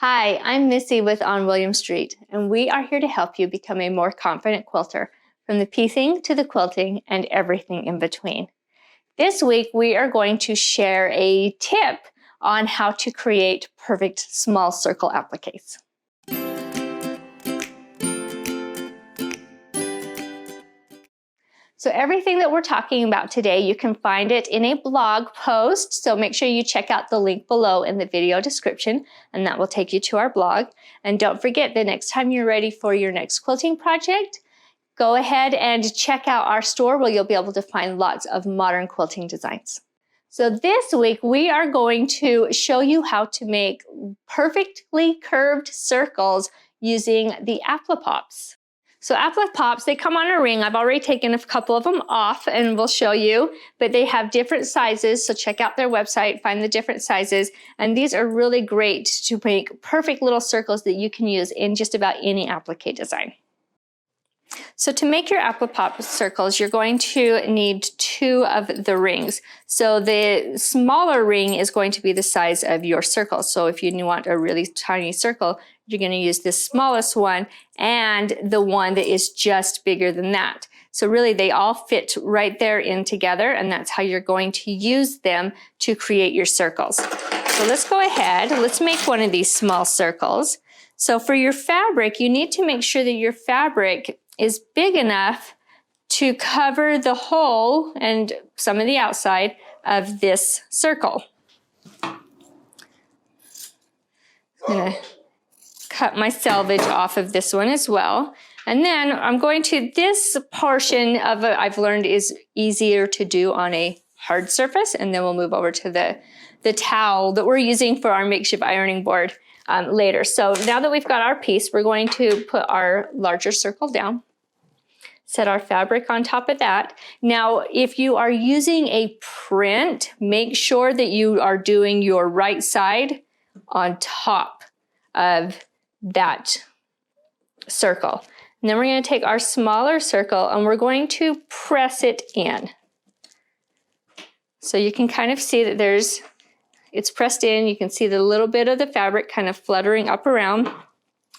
Hi, I'm Missy with On William Street, and we are here to help you become a more confident quilter, from the piecing to the quilting and everything in between. This week, we are going to share a tip on how to create perfect small circle appliques. So everything that we're talking about today, you can find it in a blog post. So make sure you check out the link below in the video description, and that will take you to our blog. And don't forget, the next time you're ready for your next quilting project, go ahead and check out our store where you'll be able to find lots of modern quilting designs. So this week, we are going to show you how to make perfectly curved circles using the Applipops. So Applipops, they come on a ring. I've already taken a couple of them off and we'll show you, but they have different sizes. So check out their website, find the different sizes. And these are really great to make perfect little circles that you can use in just about any applique design. So to make your Applepop circles, you're going to need 2 of the rings. So the smaller ring is going to be the size of your circle. So if you want a really tiny circle, you're going to use this smallest one and the one that is just bigger than that. So really they all fit right there in together, and that's how you're going to use them to create your circles. So let's go ahead, let's make one of these small circles. So for your fabric, you need to make sure that your fabric is big enough to cover the whole and some of the outside of this circle. I'm gonna cut my selvage off of this one as well. And then I'm going to, this portion of it I've learned is easier to do on a hard surface, and then we'll move over to the towel that we're using for our makeshift ironing board later. So now that we've got our piece, we're going to put our larger circle down. Set our fabric on top of that. Now, if you are using a print, make sure that you are doing your right side on top of that circle. And then we're going to take our smaller circle and we're going to press it in. So you can kind of see that it's pressed in. You can see the little bit of the fabric kind of fluttering up around.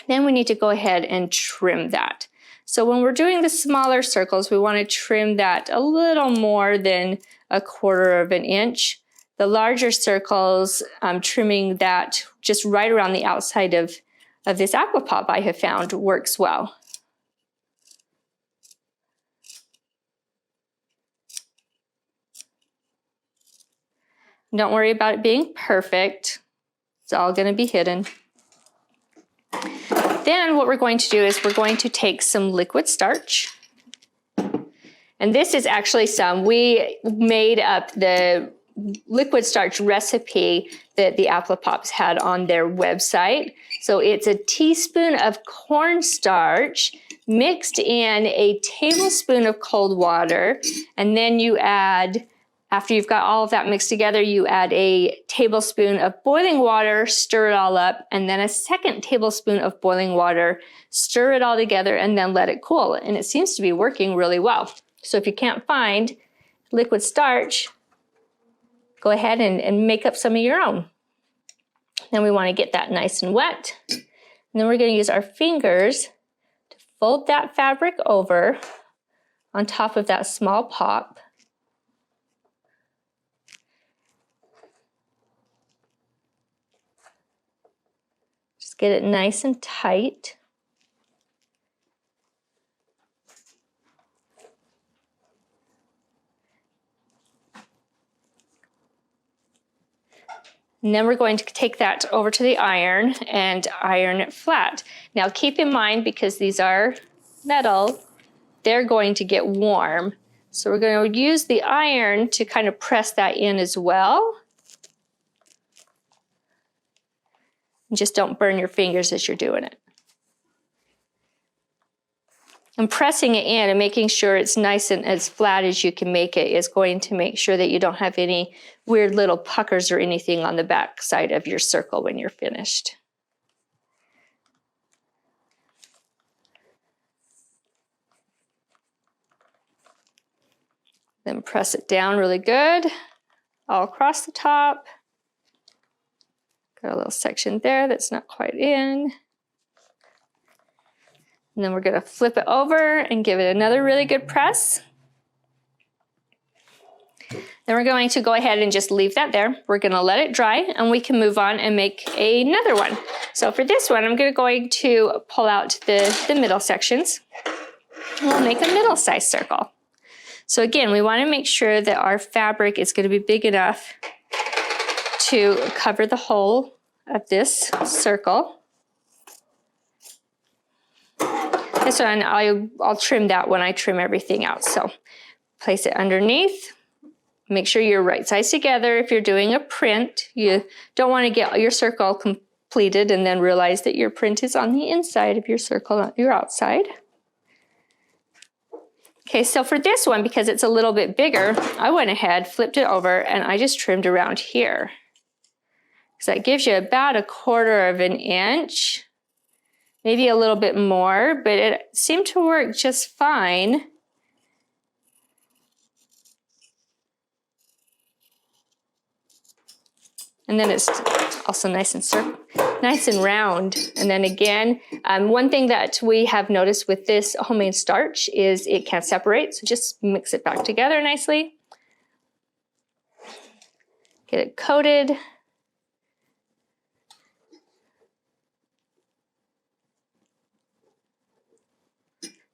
Then we need to go ahead and trim that. So when we're doing the smaller circles, we want to trim that a little more than 1/4 of an inch. The larger circles, I'm trimming that just right around the outside of this Applipop I have found works well. Don't worry about it being perfect. It's all going to be hidden. Then what we're going to do is we're going to take some liquid starch. And this is actually we made up the liquid starch recipe that the Applipops had on their website. So it's a teaspoon of cornstarch mixed in a tablespoon of cold water, and then you add, after you've got all of that mixed together, you add a tablespoon of boiling water, stir it all up, and then a 2nd tablespoon of boiling water, stir it all together, and then let it cool. And it seems to be working really well. So if you can't find liquid starch, go ahead and make up some of your own. Then we want to get that nice and wet. And then we're going to use our fingers to fold that fabric over on top of that small pop. Get it nice and tight. And then we're going to take that over to the iron and iron it flat. Now keep in mind, because these are metal, they're going to get warm. So we're going to use the iron to kind of press that in as well. Just don't burn your fingers as you're doing it. And pressing it in and making sure it's nice and as flat as you can make it is going to make sure that you don't have any weird little puckers or anything on the back side of your circle when you're finished. Then press it down really good, all across the top. Got a little section there that's not quite in. And then we're going to flip it over and give it another really good press. Then we're going to go ahead and just leave that there. We're going to let it dry and we can move on and make another one. So for this one, I'm going to pull out the middle sections. We'll make a middle-sized circle. So again, we want to make sure that our fabric is going to be big enough to cover the whole of this circle. This one, I'll trim that when I trim everything out. So place it underneath. Make sure you're right sides together. If you're doing a print, you don't want to get your circle completed and then realize that your print is on the inside of your circle, not your outside. Okay, so for this one, because it's a little bit bigger, I went ahead, flipped it over, and I just trimmed around here. So that gives you about 1/4 of an inch, maybe a little bit more, but it seemed to work just fine. And then it's also nice and round. And then again, one thing that we have noticed with this homemade starch is it can't separate. So just mix it back together nicely. Get it coated.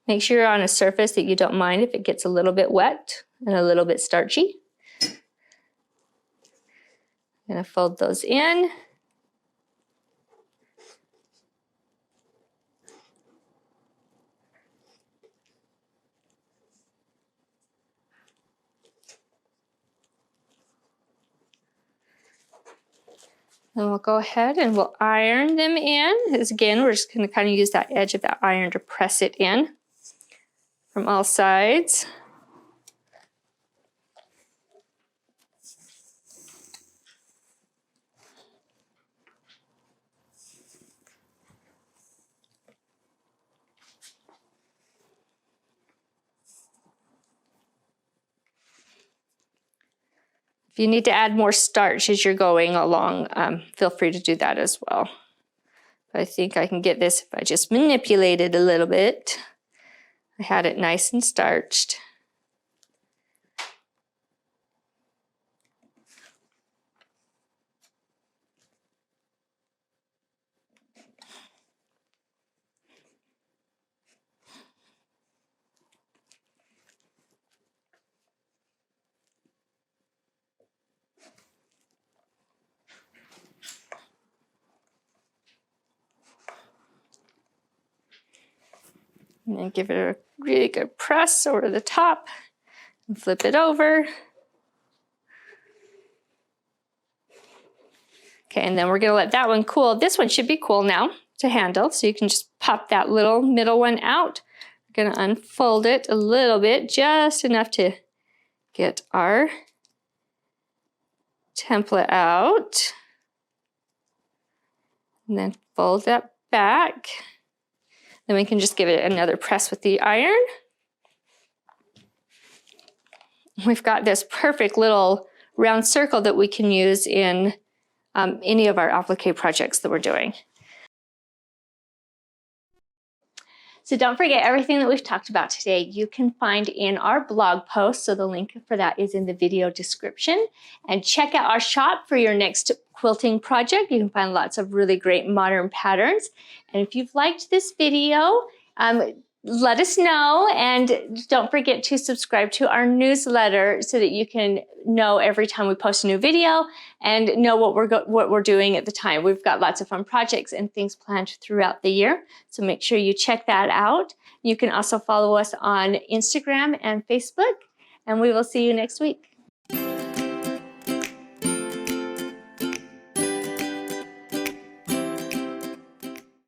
Make sure you're on a surface that you don't mind if it gets a little bit wet and a little bit starchy. I'm going to fold those in. Then we'll go ahead and we'll iron them in. As again, we're just going to kind of use that edge of that iron to press it in from all sides. If you need to add more starch as you're going along, feel free to do that as well. But I think I can get this if I just manipulate it a little bit. I had it nice and starched. And then give it a really good press over the top and flip it over. Okay, and then we're gonna let that one cool. This one should be cool now to handle, so you can just pop that little middle one out. We're gonna unfold it a little bit, just enough to get our template out. And then fold that back. Then we can just give it another press with the iron. We've got this perfect little round circle that we can use in any of our applique projects that we're doing. So don't forget, everything that we've talked about today you can find in our blog post. So the link for that is in the video description. And check out our shop for your next quilting project. You can find lots of really great modern patterns. And if you've liked this video, let us know, and don't forget to subscribe to our newsletter so that you can know every time we post a new video and know what we're doing at the time. We've got lots of fun projects and things planned throughout the year, so make sure you check that out. You can also follow us on Instagram and Facebook, and we will see you next week.